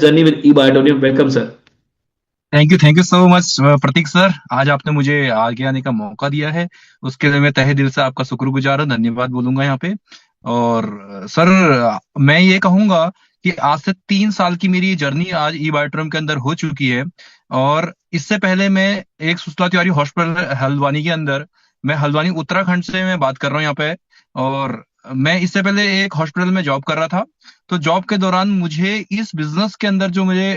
journey with eBioTonium. Welcome, sir. Thank you so much Prateek sir. आज आपने मुझे आगे आने का मौका दिया है, उसके लिए मैं तहे दिल से आपका शुक्रगुजार हूँ, धन्यवाद बोलूंगा यहाँ पे। और सर, मैं ये कहूंगा कि आज से 3 साल की मेरी जर्नी आज ई बायोट्रम के अंदर हो चुकी है। और इससे पहले मैं एक सुजला तिवारी हॉस्पिटल हल्द्वानी के अंदर, मैं हल्द्वानी उत्तराखंड से मैं बात कर रहा हूँ यहाँ पे। और मैं इससे पहले एक हॉस्पिटल में जॉब कर रहा था। तो जॉब के दौरान मुझे इस बिजनेस के अंदर जो मुझे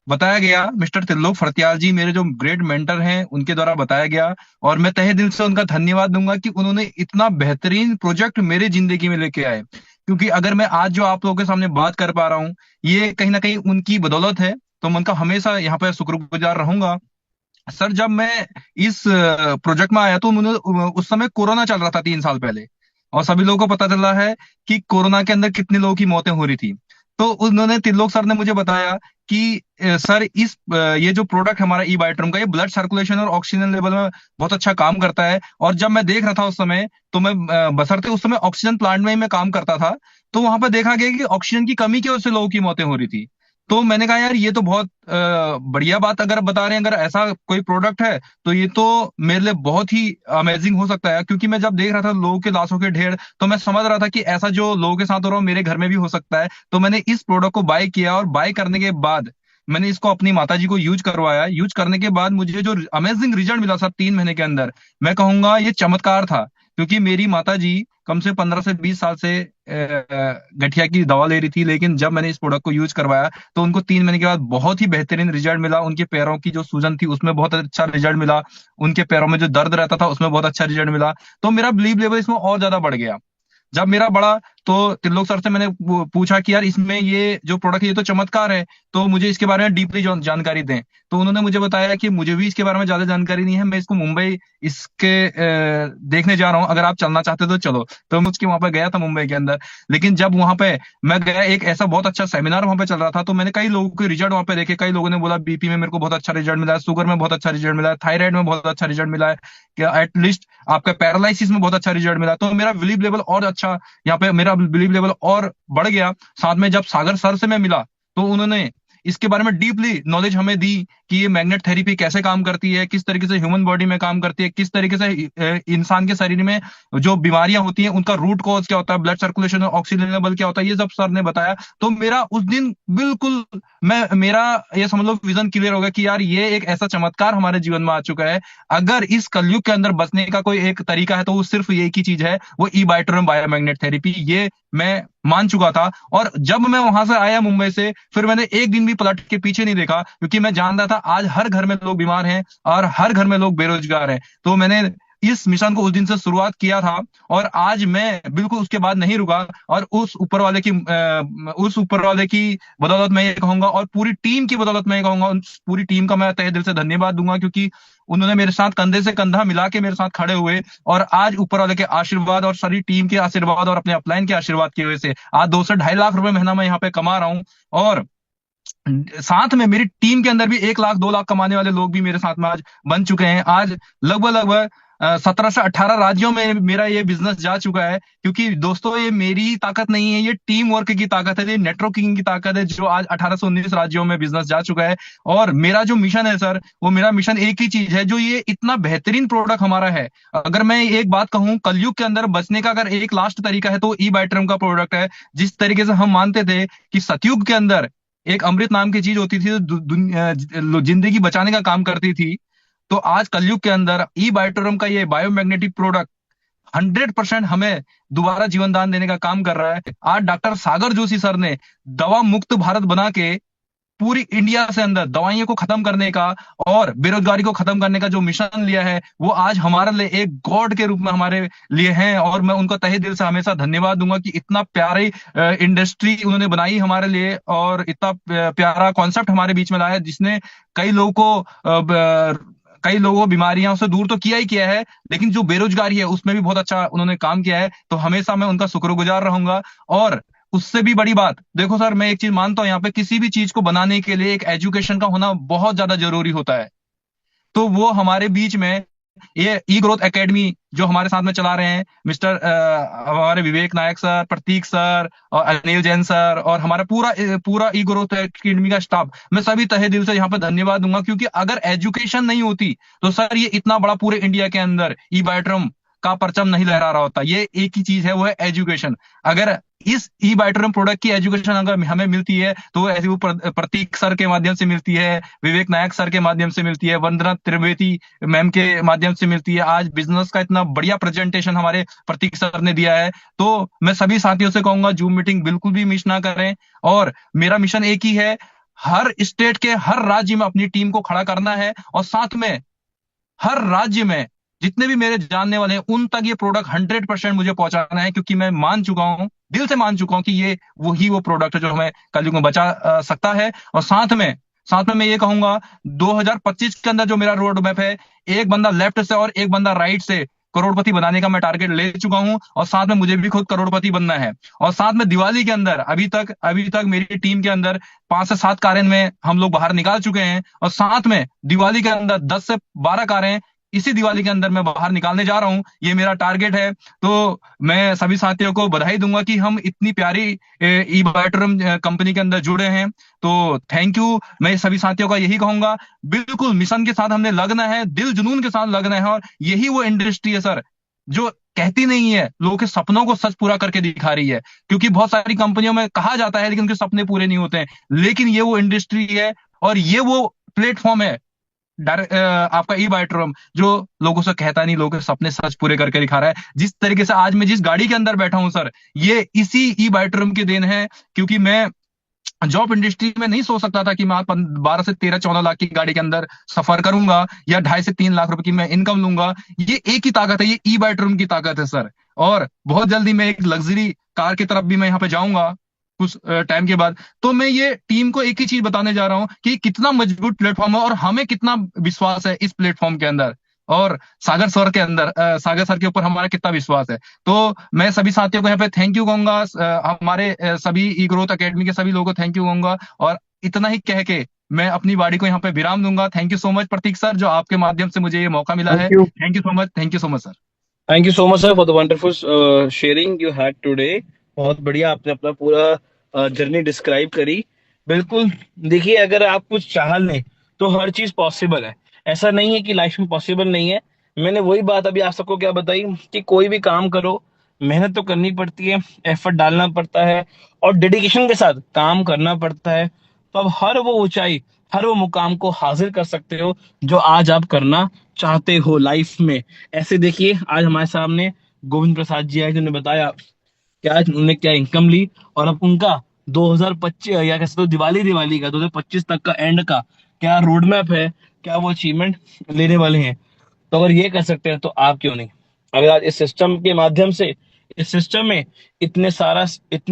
बताया गया, मिस्टर त्रिलोक फरतियाल जी मेरे जो ग्रेट मेंटर हैं उनके द्वारा बताया गया। और मैं तहे दिल से उनका धन्यवाद दूंगा कि उन्होंने इतना बेहतरीन प्रोजेक्ट मेरे जिंदगी में लेके आए। क्योंकि अगर मैं आज जो आप लोगों के सामने बात कर पा रहा हूँ, ये कहीं ना कहीं उनकी बदौलत है। तो मैं उनका हमेशा यहाँ पे शुक्रगुजार रहूंगा। सर, जब मैं इस प्रोजेक्ट में आया तो उन्होंने उस समय कोरोना चल रहा था 3 साल पहले। और सभी लोगों को पता चला है कि कोरोना के अंदर कितने लोगों की मौतें हो रही थी। तो उन्होंने, त्रिलोक सर ने मुझे बताया कि सर, ये जो प्रोडक्ट हमारा ई बायोट्रम का, ये ब्लड सर्कुलेशन और ऑक्सीजन लेवल में बहुत अच्छा काम करता है। और जब मैं देख रहा था उस समय, तो मैं बशर्ते उस समय ऑक्सीजन प्लांट में ही मैं काम करता था, तो वहां पर देखा गया कि ऑक्सीजन की कमी की वजह से लोगों की मौतें हो रही थी। तो मैंने कहा यार, ये तो बहुत बढ़िया बात अगर बता रहे हैं, अगर ऐसा कोई प्रोडक्ट है तो ये तो मेरे लिए बहुत ही अमेजिंग हो सकता है। क्योंकि मैं जब देख रहा था लोगों के लाशों के ढेर, तो मैं समझ रहा था कि ऐसा जो लोगों के साथ हो रहा है मेरे घर में भी हो सकता है। तो मैंने इस प्रोडक्ट को बाय किया, और बाय करने के बाद मैंने इसको अपनी माता जी को यूज करवाया। यूज करने के बाद मुझे जो अमेजिंग रिजल्ट मिला सर 3 महीने के अंदर, मैं कहूंगा ये चमत्कार था। क्योंकि मेरी माता जी कम से 15 से 20 साल से गठिया की दवा ले रही थी, लेकिन जब मैंने इस प्रोडक्ट को यूज करवाया तो उनको 3 महीने के बाद बहुत ही बेहतरीन रिजल्ट मिला। उनके पैरों की जो सूजन थी उसमें बहुत अच्छा रिजल्ट मिला, उनके पैरों में जो दर्द रहता था उसमें बहुत अच्छा रिजल्ट मिला। तो मेरा बिलीव लेवल इसमें और ज्यादा बढ़ गया। जब मेरा बढ़ा, तो त्रिलोक सर से मैंने पूछा कि यार, इसमें ये जो प्रोडक्ट है ये तो चमत्कार है, तो मुझे इसके बारे में डीपली जानकारी दें। तो उन्होंने मुझे बताया कि मुझे भी इसके बारे में ज्यादा जानकारी नहीं है, मैं इसको मुंबई इसके देखने जा रहा हूँ, अगर आप चलना चाहते हो तो चलो। तो मैं उसके वहां पे गया था मुंबई के अंदर। लेकिन जब वहां पे मैं गया, एक ऐसा बहुत अच्छा सेमिनार वहां पे चल रहा था, तो मैंने कई लोगों के रिजल्ट वहां पे देखे। कई लोगों ने बोला बीपी में मेरे को बहुत अच्छा रिजल्ट मिला है, शुगर में बहुत अच्छा रिजल्ट मिला है, थायराइड में बहुत अच्छा रिजल्ट मिला है, कि एटलीस्ट आपका पैरालिसिस में बहुत अच्छा रिजल्ट मिला। तो मेरा बिलीव लेवल और अच्छा, यहाँ पे मेरा बिलीव लेवल और बढ़ गया। साथ में जब सागर सर से मैं मिला, तो उन्होंने इसके बारे में डीपली नॉलेज हमें दी कि ये मैग्नेट थेरेपी कैसे काम करती है, किस तरीके से ह्यूमन बॉडी में काम करती है, किस तरीके से इंसान के शरीर में जो बीमारियां होती हैं उनका रूट कॉज क्या होता है, ब्लड सर्कुलेशन और ऑक्सीजन लेवल क्या होता है, ये सब सर ने बताया। तो मेरा उस दिन बिल्कुल, मैं मेरा ये समझ लो विजन क्लियर हो गया कि यार, ये एक ऐसा चमत्कार हमारे जीवन में आ चुका है। अगर इस कलयुग के अंदर बचने का कोई एक तरीका है तो वो सिर्फ एक ही चीज है, वो ई बायोट्रम बायोमैग्नेट थेरेपी। ये मैं मान चुका था। और जब मैं वहां से आया मुंबई से, फिर मैंने एक दिन भी पलट के पीछे नहीं देखा, क्योंकि मैं जान रहा था आज हर घर में लोग बीमार हैं और हर घर में लोग बेरोजगार हैं। तो मैंने इस मिशन को उस दिन से शुरुआत किया था, और आज मैं बिल्कुल उसके बाद नहीं रुका। और उस ऊपर वाले की बदौलत मैं ये कहूंगा, और पूरी टीम की बदौलत मैं ये कहूंगा, उस पूरी टीम का मैं तहे दिल से धन्यवाद दूंगा। क्योंकि उन्होंने मेरे साथ कंधे से कंधा मिला के मेरे साथ खड़े हुए, और आज ऊपर वाले के आशीर्वाद और सारी टीम के आशीर्वाद और अपने अपलाइन के आशीर्वाद की वजह से आज 2 से 2.5 लाख रुपए महीना मैं यहाँ पे कमा रहा हूँ। और साथ में मेरी टीम के अंदर भी 1 लाख 2 लाख कमाने वाले लोग भी मेरे साथ में आज बन चुके हैं। आज लगभग लगभग 17 से 18 राज्यों में मेरा ये बिजनेस जा चुका है। क्योंकि दोस्तों, ये मेरी ताकत नहीं है, ये टीम वर्क की ताकत है, ये नेटवर्किंग की ताकत है, जो आज 18 से 19 राज्यों में बिजनेस जा चुका है। और मेरा जो मिशन है सर, वो मेरा मिशन एक ही चीज है, जो ये इतना बेहतरीन प्रोडक्ट हमारा है। अगर मैं एक बात कहूं, कलयुग के अंदर बचने का अगर एक लास्ट तरीका है तो ई बायोट्रम का प्रोडक्ट है। जिस तरीके से हम मानते थे कि सतयुग के अंदर एक अमृत नाम की चीज होती थी, जो जिंदगी बचाने का काम करती थी, तो आज कलयुग के अंदर ई बायोटोरम का ये बायोमैग्नेटिक प्रोडक्ट 100% हमें दोबारा जीवन दान देने का काम कर रहा है। आज डॉक्टर सागर जोशी सर ने दवा मुक्त भारत बना के पूरी इंडिया से अंदर दवाइयों को खत्म करने का और बेरोजगारी को खत्म करने का जो मिशन लिया है, वो आज हमारे लिए एक गॉड के रूप में हमारे लिए है। और मैं उनका तहे दिल से हमेशा धन्यवाद दूंगा कि इतना प्यारी इंडस्ट्री उन्होंने बनाई हमारे लिए, और इतना प्यारा कॉन्सेप्ट हमारे बीच में लाया है, जिसने कई लोगों को कई लोगों को बीमारियों से दूर तो किया ही किया है, लेकिन जो बेरोजगारी है उसमें भी बहुत अच्छा उन्होंने काम किया है। तो हमेशा मैं उनका शुक्रगुजार रहूंगा। और उससे भी बड़ी बात, देखो सर, मैं एक चीज मानता हूं, यहाँ पे किसी भी चीज को बनाने के लिए एक एजुकेशन का होना बहुत ज्यादा जरूरी होता है। तो वो हमारे बीच में ये ई ग्रोथ एकेडमी जो हमारे साथ में चला रहे हैं मिस्टर हमारे विवेक नायक सर, प्रतीक सर और अनिल जैन सर और हमारा पूरा पूरा ई ग्रोथ एकेडमी का स्टाफ, मैं सभी तहे दिल से यहाँ पे धन्यवाद दूंगा, क्योंकि अगर एजुकेशन नहीं होती तो सर ये इतना बड़ा पूरे इंडिया के अंदर ई बायोट्रम का परचम नहीं लहरा रहा होता। ये एक ही चीज है, वो है एजुकेशन। अगर इस ई बायोट्रम प्रोडक्ट की एजुकेशन अगर हमें मिलती है तो वो ऐसी वो प्रतीक सर के माध्यम से मिलती है, विवेक नायक सर के माध्यम से मिलती है, वंदना त्रिवेदी मैम के माध्यम से मिलती है। आज बिजनेस का इतना बढ़िया प्रेजेंटेशन हमारे प्रतीक सर ने दिया है। तो मैं सभी साथियों से कहूंगा जूम मीटिंग बिल्कुल भी मिस ना करें। और मेरा मिशन एक ही है, हर स्टेट के हर राज्य में अपनी टीम को खड़ा करना है और साथ में हर राज्य में जितने भी मेरे जानने वाले हैं उन तक ये प्रोडक्ट 100% मुझे पहुंचाना है, क्योंकि मैं मान चुका हूं, दिल से मान चुका हूं कि ये वही वो प्रोडक्ट है जो हमें कलयुग में बचा सकता है। और साथ में मैं ये कहूंगा 2025 के अंदर जो मेरा रोड मैप है, एक बंदा लेफ्ट से और एक बंदा राइट से करोड़पति बनाने का मैं टारगेट ले चुका हूं और साथ में मुझे भी खुद करोड़पति बनना है। और साथ में दिवाली के अंदर अभी तक मेरी टीम के अंदर 5 से 7 कारें में हम लोग बाहर निकाल चुके हैं और साथ में दिवाली के अंदर 10 से 12 कारें इसी दिवाली के अंदर मैं बाहर निकालने जा रहा हूं। ये मेरा टारगेट है। तो मैं सभी साथियों को बधाई दूंगा कि हम इतनी प्यारी ई बायोट्रम कंपनी के अंदर जुड़े हैं। तो थैंक यू। मैं सभी साथियों का यही कहूंगा, बिल्कुल मिशन के साथ हमने लगना है, दिल जुनून के साथ लगना है। और यही वो इंडस्ट्री है सर जो कहती नहीं है, लोगों के सपनों को सच पूरा करके दिखा रही है। क्योंकि बहुत सारी कंपनियों में कहा जाता है लेकिन उनके सपने पूरे नहीं होते हैं, लेकिन ये वो इंडस्ट्री है और ये वो प्लेटफॉर्म है आपका ई बायोट्रम जो लोगों से कहता नहीं, लोगों के सपने सच पूरे करके दिखा रहा है। जिस तरीके से आज मैं जिस गाड़ी के अंदर बैठा हूं सर, ये इसी ई बायोट्रम की देन है। क्योंकि मैं जॉब इंडस्ट्री में नहीं सोच सकता था कि मैं 12 से 13 14 लाख की गाड़ी के अंदर सफर करूंगा या 2.5 से 3 लाख रुपए की मैं इनकम लूंगा। ये एक ही ताकत है, ये ई बायोट्रम की ताकत है सर। और बहुत जल्दी मैं एक लग्जरी कार की तरफ भी मैं यहाँ पे जाऊंगा कुछ टाइम के बाद। तो मैं ये टीम को एक ही चीज बताने जा रहा हूं कि कितना मजबूत प्लेटफॉर्म है और हमें कितना विश्वास है इस प्लेटफॉर्म के अंदर, और सागर सर के ऊपर हमारा कितना विश्वास है। तो मैं सभी साथियों को यहाँ पे थैंक यू कहूंगा, हमारे सभी ई ग्रोथ एकेडमी के सभी लोगों को थैंक यू कहूंगा। और इतना ही कह के मैं अपनी वाणी को यहाँ पे विराम दूंगा। Thank you so much Prateek sir, जो आपके माध्यम से मुझे ये मौका मिला है। Thank you. Thank you so much, thank you so much sir. Thank you so much, sir, for the wonderful sharing you had today. बहुत बढ़िया आपने अपना पूरा जर्नी डिस्क्राइब करी। बिल्कुल, देखिए अगर आप कुछ चाह लें तो हर चीज पॉसिबल है। ऐसा नहीं है कि लाइफ में पॉसिबल नहीं है। मैंने वही बात अभी आप सबको क्या बताई कि कोई भी काम करो, मेहनत तो करनी पड़ती है, एफर्ट डालना पड़ता है और डेडिकेशन के साथ काम करना पड़ता है। तो अब हर वो ऊंचाई, हर वो मुकाम को हासिल कर सकते हो जो आज आप करना चाहते हो लाइफ में। ऐसे देखिए आज हमारे सामने गोविंद प्रसाद जी आए जिन्होंने बताया कि आज उन्होंने क्या इनकम ली और अब उनका 2025 या कह सकते हो दिवाली का 2025 तक का एंड का क्या रोड मैप है, क्या वो अचीवमेंट लेने वाले हैं। तो अगर ये कर सकते हैं तो आप क्यों नहीं। अगर आज इस सिस्टम के माध्यम से, इस सिस्टम में इतने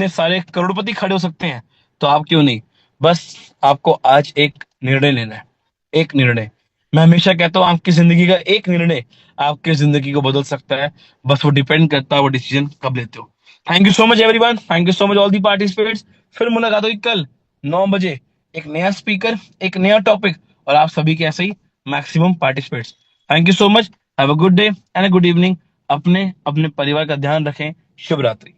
सारे करोड़पति खड़े हो सकते हैं तो आप क्यों नहीं। बस आपको आज एक निर्णय लेना है, एक निर्णय। मैं हमेशा कहता हूँ आपकी जिंदगी का एक निर्णय आपकी जिंदगी को बदल सकता है। बस वो डिपेंड करता है वो डिसीजन कब लेते हो। Thank you so much everyone, thank you so much all the participates. फिर मुलाकात होगी कल 9 बजे, एक नया स्पीकर, एक नया टॉपिक और आप सभी के ऐसे ही maximum participates. Thank you so much, have a good day and a good evening. अपने अपने परिवार का ध्यान रखें। शुभ रात्रि।